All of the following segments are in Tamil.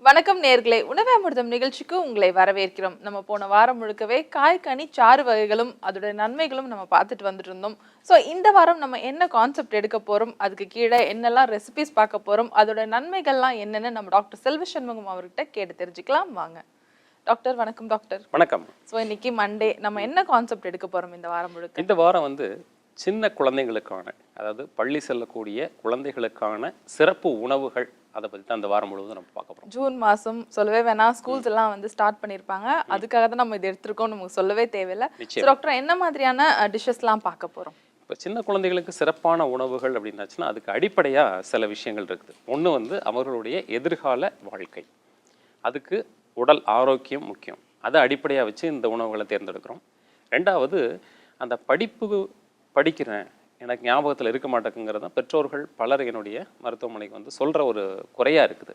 வணக்கம் நேயர்களே, உணவே அமிர்தம் நிகழ்ச்சிக்கு உங்களை வரவேற்கிறோம். நம்ம போன வாரம் முழுக்கவே காய் கனி சாறு வகைகளும் அதோட நன்மைகளும் நம்ம பார்த்துட்டு வந்துட்டு இருந்தோம். ஸோ இந்த வாரம் நம்ம என்ன கான்செப்ட் எடுக்க போறோம், அதுக்கு கீழே என்னெல்லாம் ரெசிபிஸ் பார்க்க போறோம், அதோட நன்மைகள்லாம் என்னன்னு நம்ம டாக்டர் செல்வ சண்முகம் அவர்கிட்ட கேட்டு தெரிஞ்சுக்கலாம். வாங்க டாக்டர். வணக்கம் டாக்டர். வணக்கம். ஸோ இன்னைக்கு மண்டே, நம்ம என்ன கான்செப்ட் எடுக்க போறோம் இந்த வாரம் முழுக்க? இந்த வாரம் சின்ன குழந்தைகளுக்கான, அதாவது பள்ளி செல்லக்கூடிய குழந்தைகளுக்கான சிறப்பு உணவுகள், அதை பற்றி தான் இந்த வாரம் முழுவதும் நம்ம பார்க்க போகிறோம். ஜூன் மாதம் சொல்லவே வேணாம், ஸ்கூல்ஸ் எல்லாம் ஸ்டார்ட் பண்ணியிருப்பாங்க. அதுக்காக தான் நம்ம இது எடுத்திருக்கோம், நமக்கு சொல்லவே தேவையில்லை. டாக்டர், என்ன மாதிரியான டிஷ்ஷஸ்லாம் பார்க்க போகிறோம்? இப்போ சின்ன குழந்தைகளுக்கு சிறப்பான உணவுகள் அப்படின்னாச்சுன்னா அதுக்கு அடிப்படையாக சில விஷயங்கள் இருக்குது. ஒன்று அவர்களுடைய எதிர்கால வாழ்க்கை, அதுக்கு உடல் ஆரோக்கியம் முக்கியம். அதை அடிப்படையாக வச்சு இந்த உணவுகளை தேர்ந்தெடுக்கிறோம். ரெண்டாவது, அந்த படிக்கிறேன், எனக்கு ஞாபகத்தில் இருக்க மாட்டேங்குங்கிறது தான் பெற்றோர்கள் பலர் என்னுடைய மருத்துவமனைக்கு சொல்கிற ஒரு குறையாக இருக்குது.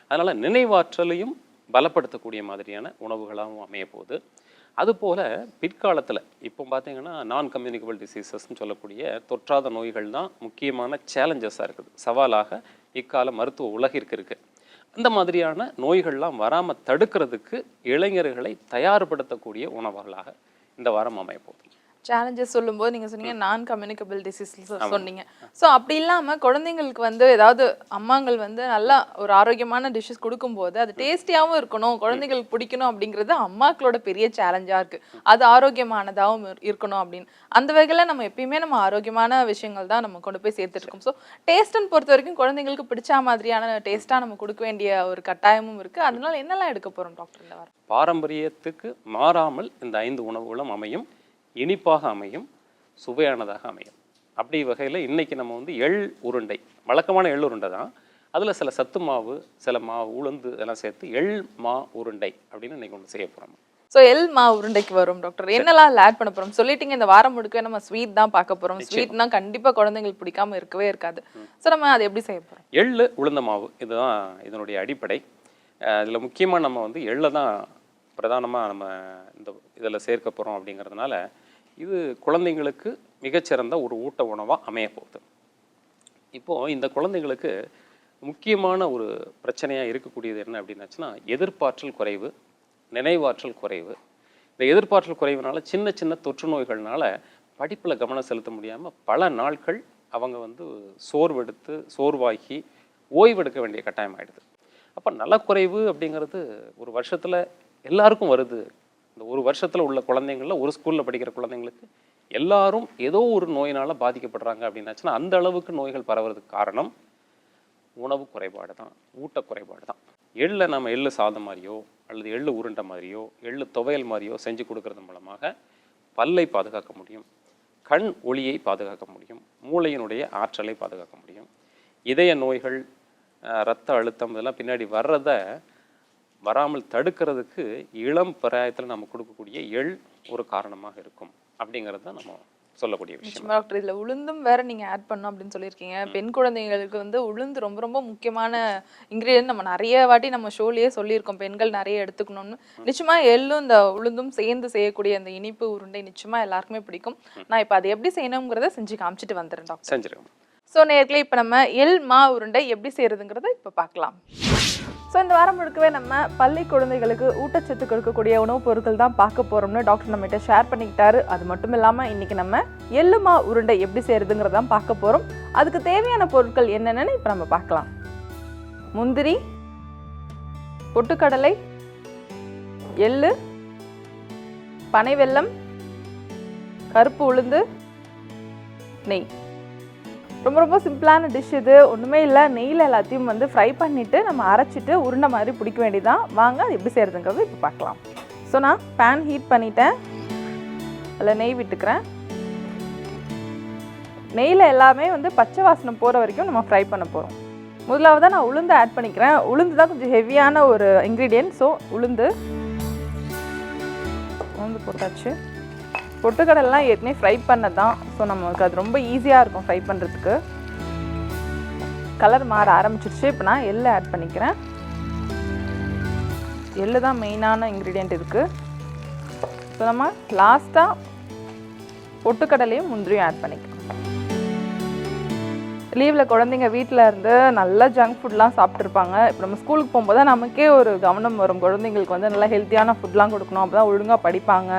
அதனால் நினைவாற்றலையும் பலப்படுத்தக்கூடிய மாதிரியான உணவுகளாகவும் அமைய போகுது. அதுபோல் பிற்காலத்தில் இப்போ பார்த்தீங்கன்னா நான் கம்யூனிகபிள் டிசீசஸ்ன்னு சொல்லக்கூடிய தொற்றாத நோய்கள் தான் முக்கியமான சேலஞ்சஸாக இருக்குது, சவாலாக இக்கால மருத்துவ உலகிற்கு இருக்குது. அந்த மாதிரியான நோய்கள்லாம் வராமல் தடுக்கிறதுக்கு இளைஞர்களை தயார்படுத்தக்கூடிய உணவுகளாக இந்த வாரம் அமைய போகுது. சேலஞ்சஸ் சொல்லும்போது நீங்கள் சொன்னீங்க நான் கம்யூனிகபிள் டிசீஸ் சொன்னீங்க. ஸோ அப்படி இல்லாமல் குழந்தைங்களுக்கு ஏதாவது அம்மாங்கள் நல்லா ஒரு ஆரோக்கியமான டிஷ்ஷஸ் கொடுக்கும்போது அது டேஸ்டியாகவும் இருக்கணும், குழந்தைங்களுக்கு பிடிக்கணும் அப்படிங்கிறது அம்மாக்களோட பெரிய சேலஞ்சாக இருக்குது. அது ஆரோக்கியமானதாகவும் இருக்கணும் அப்படின்னு அந்த வகையில் நம்ம எப்பயுமே நம்ம ஆரோக்கியமான விஷயங்கள் தான் நம்ம கொண்டு போய் சேர்த்துட்டு இருக்கோம். ஸோ டேஸ்ட்டுன்னு பொறுத்த வரைக்கும் குழந்தைங்களுக்கு பிடிச்ச மாதிரியான டேஸ்ட்டாக நம்ம கொடுக்க வேண்டிய ஒரு கட்டாயமும் இருக்குது. அதனால என்னெல்லாம் எடுக்க போகிறோம் டாக்டர் இந்த வாரம்? பாரம்பரியத்துக்கு மாறாமல் இந்த 5 உணவுகளும் அமையும், இனிப்பாக அமையும், சுவையானதாக அமையும். அப்படி வகையில் இன்றைக்கி நம்ம எள் உருண்டை, வழக்கமான எள் உருண்டை தான், அதில் சில சத்து மாவு, சில மாவு, உளுந்து இதெல்லாம் சேர்த்து எள் மா உருண்டை அப்படின்னு இன்றைக்கி ஒன்று செய்ய போகிறோம். ஸோ எள் மா உருண்டைக்கு வரும் டாக்டர், என்னெல்லாம் ஆட் பண்ண போகிறோம் சொல்லிட்டீங்க. இந்த வாரம் முழுக்க நம்ம ஸ்வீட் தான் பார்க்க போகிறோம். ஸ்வீட்னா கண்டிப்பாக குழந்தைங்களுக்கு பிடிக்காம இருக்கவே இருக்காது. ஸோ நம்ம அதை எப்படி செய்ய போகிறோம்? எள் உளுந்த மாவு இதுதான் இதனுடைய அடிப்படை. இதில் முக்கியமாக நம்ம எள்ளை தான் பிரதானமாக நம்ம இந்த இதில் சேர்க்க போகிறோம். அப்படிங்கிறதுனால இது குழந்தைங்களுக்கு மிகச்சிறந்த ஒரு ஊட்ட உணவாக அமைய போகுது. இப்போது இந்த குழந்தைங்களுக்கு முக்கியமான ஒரு பிரச்சனையாக இருக்கக்கூடியது என்ன அப்படின்னாச்சுன்னா எதிர்ப்பாற்றல் குறைவு, நினைவாற்றல் குறைவு. இந்த எதிர்ப்பாற்றல் குறைவுனால சின்ன சின்ன தொற்று நோய்கள்னால படிப்பில் கவனம் செலுத்த முடியாமல் பல நாட்கள் அவங்க சோர்வாகி ஓய்வெடுக்க வேண்டிய கட்டாயம் ஆகிடுது. அப்போ நலக்குறைவு அப்படிங்கிறது ஒரு வருஷத்தில் எல்லாருக்கும் வருது. இந்த ஒரு வருஷத்தில் உள்ள குழந்தைங்களில், ஒரு ஸ்கூலில் படிக்கிற குழந்தைங்களுக்கு எல்லாரும் ஏதோ ஒரு நோயினால் பாதிக்கப்படுறாங்க அப்படின்னாச்சுன்னா அந்த அளவுக்கு நோய்கள் பரவுறதுக்கு காரணம் உணவு குறைபாடு தான், ஊட்ட குறைபாடு தான். நம்ம எள்ளு சாதம் மாதிரியோ அல்லது எள்ளு உருண்டை மாதிரியோ எள்ளு துவையல் மாதிரியோ செஞ்சு கொடுக்கறது மூலமாக பல்லை பாதுகாக்க முடியும், கண் ஒளியை பாதுகாக்க முடியும், மூளையினுடைய ஆற்றலை பாதுகாக்க முடியும். இதய நோய்கள், இரத்த அழுத்தம் இதெல்லாம் பின்னாடி வராமல் தடுக்கிறதுக்கு இளம் பிராயத்தில் நம்ம கொடுக்கக்கூடிய எள் ஒரு காரணமாக இருக்கும். அப்படிங்கிறது தான் நம்ம சொல்லக்கூடிய விஷயம். டாக்டர், இதில் உளுந்தும் வேற நீங்கள் ஆட் பண்ணணும் அப்படின்னு சொல்லியிருக்கீங்க. பெண் குழந்தைங்களுக்கு உளுந்து ரொம்ப ரொம்ப முக்கியமான இன்க்ரீடியன்ட். நம்ம நிறைய வாட்டி நம்ம ஷோலேயே சொல்லியிருக்கோம், பெண்கள் நிறைய எடுத்துக்கணும்னு. நிச்சயமாக எள்ளும் இந்த உளுந்தும் சேர்ந்து செய்யக்கூடிய அந்த இனிப்பு உருண்டை நிச்சயமாக எல்லாருக்குமே பிடிக்கும். நான் இப்போ அதை எப்படி செய்யணுங்கிறத செஞ்சு காமிச்சிட்டு வந்துடுறேன் டாக்டர். செஞ்சிருக்கோம். ஸோ நேர்களே, இப்போ நம்ம எள் மா உருண்டை எப்படி செய்யறதுங்கிறத இப்போ பார்க்கலாம். ஸோ இந்த வாரம் முழுக்கவே நம்ம பள்ளி குழந்தைகளுக்கு ஊட்டச்சத்து கொடுக்கக்கூடிய உணவுப் பொருட்கள் தான் பார்க்க போகிறோம்னு டாக்டர் நம்மகிட்ட ஷேர் பண்ணிக்கிட்டாரு. அது மட்டும் இல்லாமல் இன்றைக்கி நம்ம எள்ளு மா உருண்டை எப்படி செய்கிறதுங்கிறதான் பார்க்க போகிறோம். அதுக்கு தேவையான பொருட்கள் என்னென்னு இப்போ நம்ம பார்க்கலாம். முந்திரி, பொட்டுக்கடலை, எள்ளு, பனை வெல்லம், கருப்பு உளுந்து, நெய். ரொம்ப ரொம்ப சிம்பிளான டிஷ் இது. ஒன்றுமே இல்லை, நெய்யில் எல்லாத்தையும் ஃப்ரை பண்ணிவிட்டு நம்ம அரைச்சிட்டு உருண்டை மாதிரி பிடிக்க வேண்டியதான். வாங்க அது எப்படி செய்கிறதுங்கிறது இப்போ பார்க்கலாம். ஸோ நான் பேன் ஹீட் பண்ணிட்டேன், அதில் நெய் விட்டுக்கிறேன். நெய்யில் எல்லாமே பச்சை வாசனை போகிற வரைக்கும் நம்ம ஃப்ரை பண்ண போகிறோம். முதலாவதாக நான் உளுந்து ஆட் பண்ணிக்கிறேன். உளுந்து தான் கொஞ்சம் ஹெவியான ஒரு இன்க்ரீடியன்ட். ஸோ உளுந்து போட்டாச்சு. பொட்டுக்கடலாம் ஏற்கனவே ஃப்ரை பண்ணதான். ஸோ நமக்கு அது ரொம்ப ஈஸியாக இருக்கும் ஃப்ரை பண்ணுறதுக்கு. கலர் மாற ஆரம்பிச்சிருச்சு. இப்போ நான் எள்ளு ஆட் பண்ணிக்கிறேன். எள்ளு தான் மெயினான இன்க்ரீடியண்ட் இருக்குது. ஸோ நம்ம லாஸ்ட்டாக பொட்டுக்கடலையும் முந்திரியும் ஆட் பண்ணிக்கலாம். லீவில் குழந்தைங்க வீட்டில் இருந்து நல்லா ஜங்க் ஃபுட்லாம் சாப்பிட்ருப்பாங்க. இப்போ நம்ம ஸ்கூலுக்கு போகும்போது தான் நமக்கே ஒரு கவனம் வரும், குழந்தைங்களுக்கு வந்து நல்லா ஹெல்த்தியான ஃபுட்லாம் கொடுக்கணும், அப்போ தான் ஒழுங்காக படிப்பாங்க,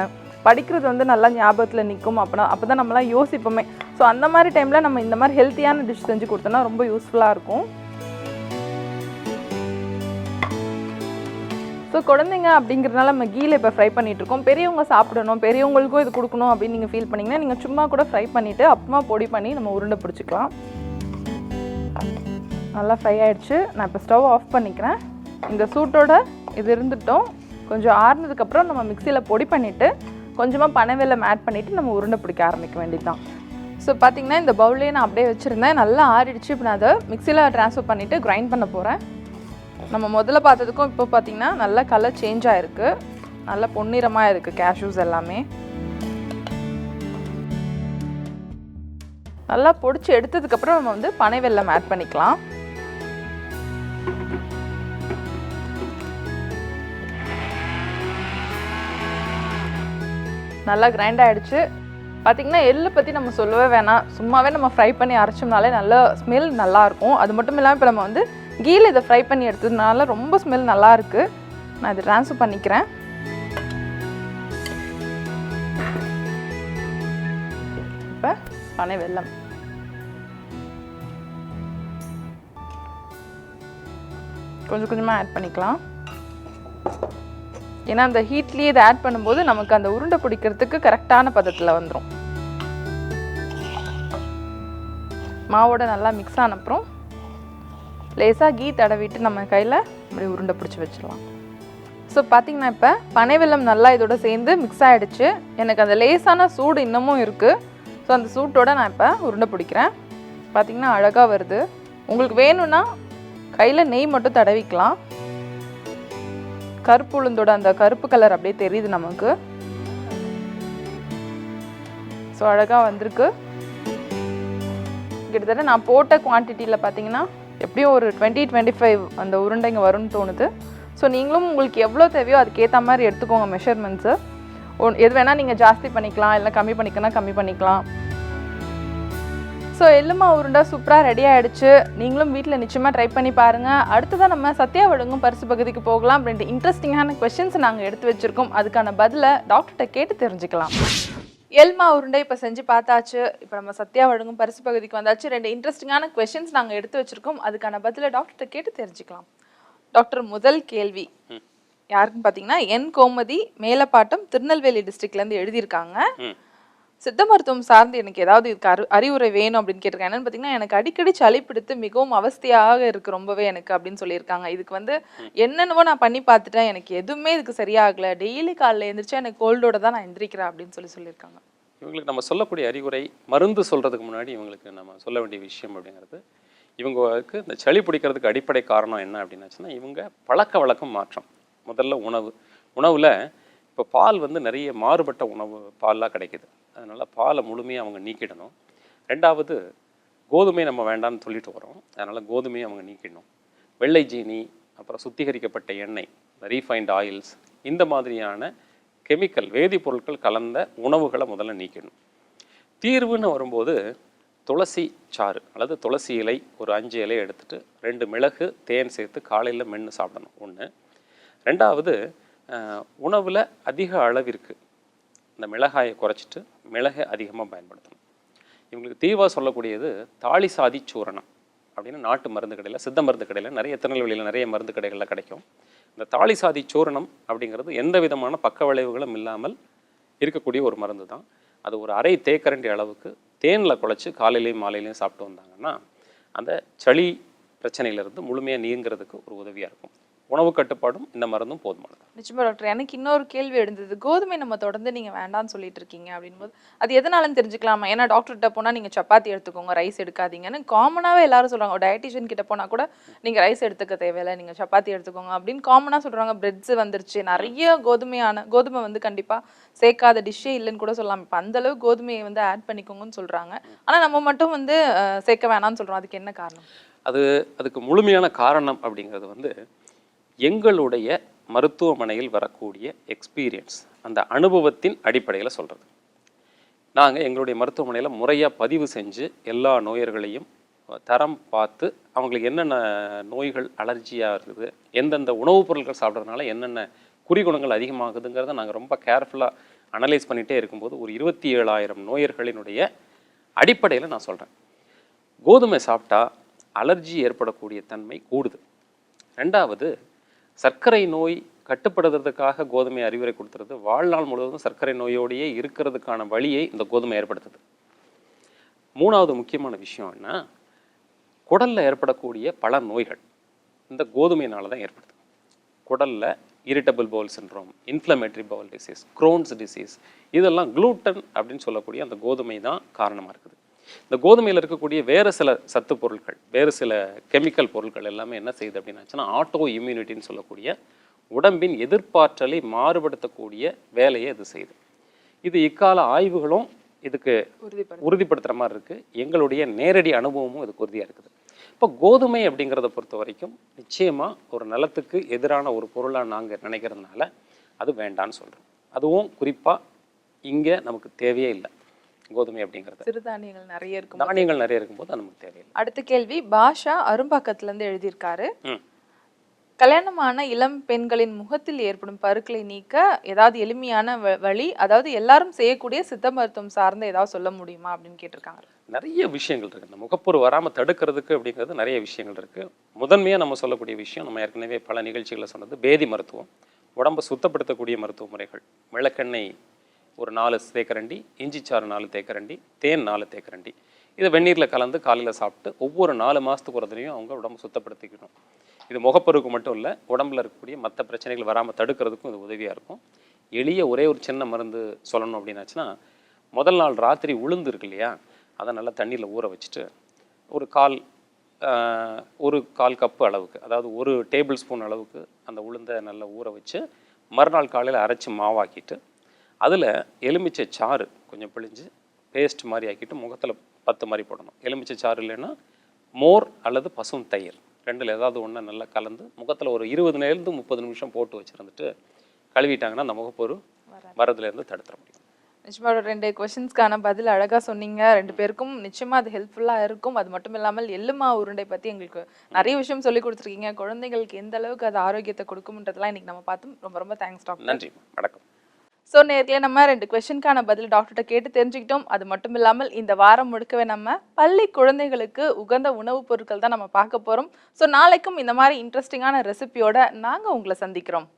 படிக்கிறது வந்து நல்லா ஞாபகத்தில் நிற்கும், அப்போ தான் நம்மளாம் யோசிப்போமே. ஸோ அந்த மாதிரி டைமில் நம்ம இந்த மாதிரி ஹெல்த்தியான டிஷ் செஞ்சு கொடுத்தோன்னா ரொம்ப யூஸ்ஃபுல்லாக இருக்கும். ஸோ குழந்தைங்க அப்படிங்கிறதுனால நம்ம கீழே இப்போ ஃப்ரை பண்ணிகிட்ருக்கோம். பெரியவங்க சாப்பிடணும், பெரியவங்களுக்கும் இது கொடுக்கணும் அப்படின்னு நீங்கள் ஃபீல் பண்ணிங்கன்னா நீங்கள் சும்மா கூட ஃப்ரை பண்ணிவிட்டு அப்புறமா பொடி பண்ணி நம்ம உருண்டை பிடிச்சிக்கலாம். நல்லா ஃப்ரை ஆகிடுச்சு. நான் இப்போ ஸ்டவ் ஆஃப் பண்ணிக்கிறேன். இந்த சூட்டோட இது இருந்துட்டோம். கொஞ்சம் ஆறுனதுக்கப்புறம் நம்ம மிக்சியில் பொடி பண்ணிவிட்டு கொஞ்சமாக பனைவெல்லம் ஆட் பண்ணிவிட்டு நம்ம உருண்டை பிடிக்க ஆரம்பிக்க வேண்டியது தான். ஸோ பார்த்திங்கன்னா இந்த பவுல்லே நான் அப்படியே வச்சுருந்தேன், நல்லா ஆறிடுச்சு. இப்போ நான் அதை மிக்சியில் ட்ரான்ஸ்ஃபர் பண்ணிவிட்டு கிரைண்ட் பண்ண போகிறேன். நம்ம முதல்ல பார்த்ததுக்கும் இப்போ பார்த்திங்கன்னா நல்லா கலர் சேஞ்ச் ஆகிருக்கு, நல்லா பொன்னிறமாக இருக்குது கேஷ்யூஸ் எல்லாமே. நல்லா பொடிச்சு எடுத்ததுக்கப்புறம் நம்ம வந்து பனை வெல்லம் ஆட் பண்ணிக்கலாம். நல்லா கிரைண்ட் ஆகிடுச்சு. பார்த்திங்கன்னா எள்ளு பற்றி நம்ம சொல்லவே வேணாம், சும்மாவே நம்ம ஃப்ரை பண்ணி அரைச்சோம்னாலே நல்ல ஸ்மெல் நல்லாயிருக்கும். அது மட்டும் இல்லாமல் இப்போ நம்ம வந்து கீழே இதை ஃப்ரை பண்ணி எடுத்ததுனால ரொம்ப ஸ்மெல் நல்லாயிருக்கு. நான் இதை ட்ரான்ஸ்ஃபர் பண்ணிக்கிறேன். இப்போ பனை வெல்லம் கொஞ்சம் கொஞ்சமாக ஆட் பண்ணிக்கலாம். ஏன்னா அந்த ஹீட்லேயே இதை ஆட் பண்ணும்போது நமக்கு அந்த உருண்டை பிடிக்கிறதுக்கு கரெக்டான பதத்தில் வந்துடும். மாவோட நல்லா மிக்ஸ் ஆன அப்புறம் லேசாக கீ தடவிட்டு நம்ம கையில் இப்படி உருண்டை பிடிச்சி வச்சிடலாம். ஸோ பார்த்திங்கன்னா இப்போ பனை வெல்லம் நல்லா இதோட சேர்ந்து மிக்ஸ் ஆகிடுச்சு. எனக்கு அந்த லேசான சூடு இன்னமும் இருக்குது. ஸோ அந்த சூட்டோட நான் இப்போ உருண்டை பிடிக்கிறேன். பார்த்திங்கன்னா அழகாக வருது. உங்களுக்கு வேணும்னா கையில் நெய் மட்டும் தடவிக்கலாம். கருப்பு உளுந்தோட அந்த கருப்பு கலர் அப்படியே தெரியுது நமக்கு. ஸோ அழகாக வந்திருக்கு. கிட்டத்தட்ட நான் போட்ட குவான்டிட்டியில் பார்த்தீங்கன்னா எப்படியும் ஒரு 20-25 அந்த உருண்டைங்க வரும்னு தோணுது. ஸோ நீங்களும் உங்களுக்கு எவ்வளோ தேவையோ அதுக்கேற்ற மாதிரி எடுத்துக்கோங்க மெஷர்மெண்ட்ஸு. எது வேணால் நீங்கள் ஜாஸ்தி பண்ணிக்கலாம், இல்லை கம்மி பண்ணிக்கலாம் கம்மி பண்ணிக்கலாம். ஸோ எள்ளுமா உருண்டை சூப்பராக ரெடி ஆகிடுச்சு. நீங்களும் வீட்டில் நிச்சயமாக ட்ரை பண்ணி பாருங்கள். அடுத்ததான் நம்ம சத்யா வழங்கும் பரிசு பகுதிக்கு போகலாம். 2 இன்ட்ரெஸ்டிங்கான கொஸ்டின்ஸ் நாங்கள் எடுத்து வச்சுருக்கோம். அதுக்கான பதிலை டாக்டர்கிட்ட கேட்டு தெரிஞ்சுக்கலாம். எள்மா உருண்டை இப்போ செஞ்சு பார்த்தாச்சு. இப்போ நம்ம சத்யா வழங்கும் பரிசு பகுதிக்கு வந்தாச்சு. 2 இன்ட்ரெஸ்டிங்கான கொஸ்டின்ஸ் நாங்கள் எடுத்து வச்சுருக்கோம். அதுக்கான பதிலை டாக்டர்கிட்ட கேட்டு தெரிஞ்சுக்கலாம். டாக்டர், முதல் கேள்வி யாருக்குன்னு பார்த்தீங்கன்னா என் கோமதி, மேலப்பாட்டம், திருநெல்வேலி டிஸ்ட்ரிக்ட்லேருந்து எழுதியிருக்காங்க. சித்த மருத்துவம் சார்ந்து எனக்கு ஏதாவது இதுக்கு அறிவுரை வேணும் அப்படின்னு கேட்டிருக்காங்க. என்னன்னு பார்த்தீங்கன்னா எனக்கு அடிக்கடி சளி பிடித்து மிகவும் அவஸ்தையாக இருக்குது ரொம்பவே எனக்கு அப்படின்னு சொல்லியிருக்காங்க. இதுக்கு வந்து என்னென்னவோ நான் பண்ணி பார்த்துட்டேன், எனக்கு எதுவுமே இதுக்கு சரியாகலை, டெய்லி காலையில் எழுந்திரிச்சா எனக்கு கோல்டோட தான் நான் எந்திரிக்கிறேன் அப்படின்னு சொல்லியிருக்காங்க. இவங்களுக்கு நம்ம சொல்லக்கூடிய அறிவுரை, மருந்து சொல்கிறதுக்கு முன்னாடி இவங்களுக்கு நம்ம சொல்ல வேண்டிய விஷயம் அப்படிங்கிறது, இவங்களுக்கு இந்த சளி பிடிக்கிறதுக்கு அடிப்படை காரணம் என்ன அப்படின்னாச்சுன்னா இவங்க பழக்க வழக்கம் மாற்றம். முதல்ல உணவில் இப்போ பால் வந்து நிறைய மாறுபட்ட உணவு பால்லாம் கிடைக்குது. அதனால் பாலை முழுமையாக அவங்க நீக்கிடணும். 2வது, கோதுமை நம்ம வேண்டாம்னு சொல்லிட்டு வரோம், அதனால் கோதுமையை அவங்க நீக்கிடணும். வெள்ளை ஜீனி, அப்புறம் சுத்திகரிக்கப்பட்ட எண்ணெய், ரீஃபைண்ட் ஆயில்ஸ், இந்த மாதிரியான கெமிக்கல் வேதிப்பொருட்கள் கலந்த உணவுகளை முதல்ல நீக்கிடணும். தீர்வுன்னு வரும்போது துளசி சாறு அல்லது துளசி இலை ஒரு 5 இலையை எடுத்துகிட்டு 2 மிளகு தேன் சேர்த்து காலையில் மென்று சாப்பிடணும். 1. 2வது, உணவில் அதிக அளவிற்கு இந்த மிளகாயை குறைச்சிட்டு மிளகை அதிகமாக பயன்படுத்தணும். இவங்களுக்கு தீர்வாக சொல்லக்கூடியது தாலி சாதி சூரணம் அப்படின்னு நாட்டு மருந்து கடையில், சித்த மருந்து கடையில், நிறைய திருநெல்வேலியில் நிறைய மருந்து கடைகளில் கிடைக்கும். இந்த தாலி சாதி சூரணம் அப்படிங்கிறது எந்த விதமான பக்க விளைவுகளும் இல்லாமல் இருக்கக்கூடிய ஒரு மருந்து தான். அது ஒரு அரை தேக்கரண்டி அளவுக்கு தேனில் குழைச்சி காலையிலையும் மாலையிலையும் சாப்பிட்டு வந்தாங்கன்னா அந்த சளி பிரச்சனையிலிருந்து முழுமையாக நீங்கிறதுக்கு ஒரு உதவியாக இருக்கும். உணவு கட்டுப்பாடும் இந்த மருந்தும் போதுமானது. நிச்சயமா டாக்டர், எனக்கு இன்னொரு கேள்வி எழுந்தது. கோதுமை நம்ம தொடர்ந்து நீங்கள் வேண்டாம்னு சொல்லிட்டு இருக்கீங்க அப்படின்போது அது எதனாலன்னு தெரிஞ்சுக்கலாமா? ஏன்னா டாக்டர்கிட்ட போனால் நீங்கள் சப்பாத்தி எடுத்துக்கோங்க, ரைஸ் எடுக்காதீங்கன்னு காமனாகவே எல்லாரும் சொல்கிறாங்க. டயட்டிஷியன் கிட்ட போனால் கூட நீங்கள் ரைஸ் எடுத்துக்க தேவையில்லை, நீங்கள் சப்பாத்தி எடுத்துக்கோங்க அப்படின்னு காமனாக சொல்கிறாங்க. பிரெட்ஸ் வந்துருச்சு, நிறைய கோதுமை வந்து கண்டிப்பாக சேர்க்காத டிஷ்ஷே இல்லைன்னு கூட சொல்லலாம். இப்போ அந்தளவு கோதுமையை வந்து ஆட் பண்ணிக்கோங்கன்னு சொல்கிறாங்க. ஆனால் நம்ம மட்டும் வந்து சேர்க்க வேணாம்னு சொல்கிறோம். அதுக்கு என்ன காரணம்? அதுக்கு முழுமையான காரணம் அப்படிங்கிறது வந்து எங்களுடைய மருத்துவமனையில் வரக்கூடிய எக்ஸ்பீரியன்ஸ், அந்த அனுபவத்தின் அடிப்படையில் சொல்கிறது. நாங்கள் எங்களுடைய மருத்துவமனையில் முறையாக பதிவு செஞ்சு எல்லா நோயர்களையும் தரம் பார்த்து அவங்களுக்கு என்னென்ன நோய்கள் அலர்ஜியாக இருக்குது, எந்தெந்த உணவுப் பொருட்கள் சாப்பிட்றதுனால என்னென்ன குறிகுணங்கள் அதிகமாகுதுங்கிறத நாங்கள் ரொம்ப கேர்ஃபுல்லாக அனலைஸ் பண்ணிகிட்டே இருக்கும்போது ஒரு 27,000 நோயர்களினுடைய அடிப்படையில் நான் சொல்கிறேன், கோதுமை சாப்பிட்டா அலர்ஜி ஏற்படக்கூடிய தன்மை கூடுது. ரெண்டாவது, சர்க்கரை நோய் கட்டுப்படுத்துறதுக்காக கோதுமை அறிவுரை கொடுத்துறது வாழ்நாள் முழுவதும் சர்க்கரை நோயோடையே இருக்கிறதுக்கான வழியை இந்த கோதுமை ஏற்படுத்துது. மூணாவது முக்கியமான விஷயம் என்ன, குடலில் ஏற்படக்கூடிய பல நோய்கள் இந்த கோதுமையினால தான் ஏற்படுது. குடலில் irritable bowel syndrome, inflammatory bowel disease, Crohn's disease, இதெல்லாம் குளூட்டன் அப்படின்னு சொல்லக்கூடிய அந்த கோதுமை தான் காரணமாக இருக்குது. இந்த கோதுமையில் இருக்கக்கூடிய வேறு சில சத்து பொருட்கள், வேறு சில கெமிக்கல் பொருட்கள் எல்லாமே என்ன செய்யுது அப்படின்னாச்சுன்னா ஆட்டோ இம்யூனிட்டின்னு சொல்லக்கூடிய உடம்பின் எதிர்ப்பாற்றலை மாறுபடுத்தக்கூடிய வேலையை இது செய்யுது. இது இக்கால ஆய்வுகளும் இதுக்கு உறுதிப்படுத்துகிற மாதிரி இருக்குது. எங்களுடைய நேரடி அனுபவமும் இதுக்கு உறுதியாக இருக்குது. இப்போ கோதுமை அப்படிங்கிறத பொறுத்த வரைக்கும் நிச்சயமாக ஒரு நலத்துக்கு எதிரான ஒரு பொருளாக நாங்கள் நினைக்கிறதுனால அது வேண்டான்னு சொல்கிறோம். அதுவும் குறிப்பாக இங்கே நமக்கு தேவையே இல்லை கோதுமை அப்படிங்கிறது. சிறுதானியங்கள் நிறைய இருக்கும், தானியங்கள் நிறைய இருக்கும்போது அது நமக்கு தேவையில்லை. அடுத்த கேள்வி பாஷா அரும்பாக்கத்துலேருந்து எழுதியிருக்காரு. கல்யாணமான இளம் பெண்களின் முகத்தில் ஏற்படும் பருக்களை நீக்க ஏதாவது எளிமையான வழி, அதாவது எல்லாரும் செய்யக்கூடிய சித்த மருத்துவம் சார்ந்த ஏதாவது சொல்ல முடியுமா அப்படின்னு கேட்டிருக்காங்க. நிறைய விஷயங்கள் இருக்குது. இந்த முகப்பொரு வராமல் தடுக்கிறதுக்கு அப்படிங்கிறது நிறைய விஷயங்கள் இருக்குது. முதன்மையாக நம்ம சொல்லக்கூடிய விஷயம், நம்ம ஏற்கனவே பல நிகழ்ச்சிகளை சொன்னது பேதி மருத்துவம், உடம்பை சுத்தப்படுத்தக்கூடிய மருத்துவ முறைகள். விளக்கெண்ணெய் ஒரு 4 தேக்கரண்டி, இஞ்சிச்சாறு 4 தேக்கரண்டி, தேன் 4 தேக்கரண்டி, இதை வெந்நீரில் கலந்து காலையில் சாப்பிட்டு ஒவ்வொரு 4 மாதத்துக்கு ஒரு தடவையும் அவங்க உடம்பை சுத்தப்படுத்திக்கணும். இது முகப்பொருக்கு மட்டும் இல்லை, உடம்புல இருக்கக்கூடிய மற்ற பிரச்சனைகள் வராமல் தடுக்கிறதுக்கும் இது உதவியாக இருக்கும். எளிய ஒரே ஒரு சின்ன மருந்து சொல்லணும் அப்படின்னாச்சுன்னா, முதல் நாள் ராத்திரி உளுந்து இருக்கு இல்லையா, அதை நல்லா தண்ணியில் ஊற வச்சுட்டு ஒரு கால் கப்பு அளவுக்கு, அதாவது 1 டேபிள் ஸ்பூன் அளவுக்கு அந்த உளுந்தை நல்லா ஊற வச்சு மறுநாள் காலையில் அரைச்சி மாவாக்கிட்டு அதில் எலுமிச்சை சாறு கொஞ்சம் பிழிஞ்சு பேஸ்ட் மாதிரி ஆக்கிட்டு முகத்தில் 10 மாதிரி போடணும். எலுமிச்சை சாறு இல்லைன்னா மோர் அல்லது பசும் தயிர், ரெண்டில் ஏதாவது ஒன்று நல்லா கலந்து முகத்தில் ஒரு 20 to 30 நிமிஷம் போட்டு வச்சுருந்துட்டு கழுவிட்டாங்கன்னா அந்த முகப்பொரு வரதுலேருந்து தடுத்துட முடியும். நிச்சயமா ஒரு 2 கொஸ்டின்ஸ்க்கான பதில் அழகாக சொன்னீங்க. 2 பேருக்கும் நிச்சயமாக அது ஹெல்ப்ஃபுல்லாக இருக்கும். அது மட்டும் இல்லாமல் எள்ளுமா உருண்டை பற்றி எங்களுக்கு நிறைய விஷயம் சொல்லி கொடுத்துருக்கீங்க. குழந்தைங்களுக்கு எந்த அளவுக்கு அது ஆரோக்கியத்தை கொடுக்கும்ன்றதெல்லாம் இன்னைக்கு நம்ம பார்த்தோம். ரொம்ப ரொம்ப தேங்க்ஸ் டாக்டர். நன்றி, வணக்கம். ஸோ நேர்களை நம்ம 2 கொஸ்டினுக்கான பதில் டாக்டர்கிட்ட கேட்டு தெரிஞ்சுக்கிட்டோம். அது மட்டும் இல்லாமல் இந்த வாரம் முழுக்கவே நம்ம பள்ளி குழந்தைகளுக்கு உகந்த உணவுப் பொருட்கள் தான் நம்ம பார்க்க போகிறோம். ஸோ நாளைக்கும் இந்த மாதிரி இன்ட்ரெஸ்டிங்கான ரெசிபியோட நாங்கள் உங்களை சந்திக்கிறோம்.